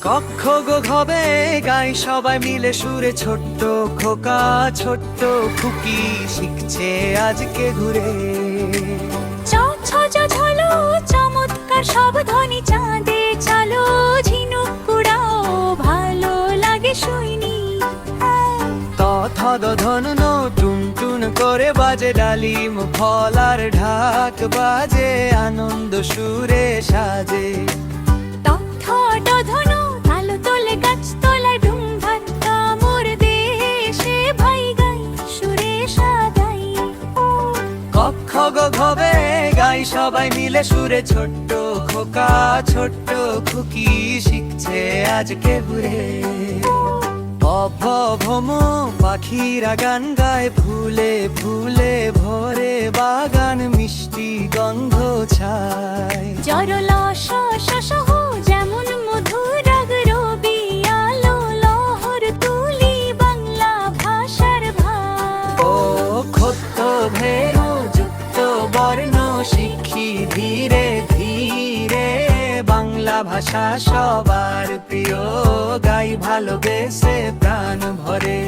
কক্ষ গো ঘবে গাই সবাই মিলে সুরে, ছোট্ট খোকা ছোট্ট খুকি শিখছে আজকে ঘুরে। চ ছ জ ঝলো চমৎকার সব ধ্বনি চাঁদে চালো, ঝিনুক কুড়াও ভালো লাগে শুইনি। ত থ দ ধন ন টুন টুন করে বাজে ডালিম ফল আর ঢাক বাজে, আনন্দ সুরে সাজে। ত থ ড ধনু তালো তোলে গাছ তোলায় ঢুম ভাট্টা মোর দেশে ভাই গাই সুরে সাদাই। কক্ষ গো ঘবে গাই সবাই মিলে সুরে, ছোট্ট খোকা ছোট্ট খুকি শিখছে আজকে ঘুরে। অভ ভম পাখিরা গান গায়, ফুলে ফুলে ভরে বাগান মিষ্টি গন্ধ ছায়। জরল শ শ সহ যেমন মধুর রাগ রবি আলো লহর তুলি বাংলা ভাষার ভাব। ও ক্ষত্ত ভেরু যুক্ত বর্ণ শিখি ধীরে ধীরে, বাংলা ভাষা সবার প্রিয় গাই ভালোবেসে প্রাণ ভরে।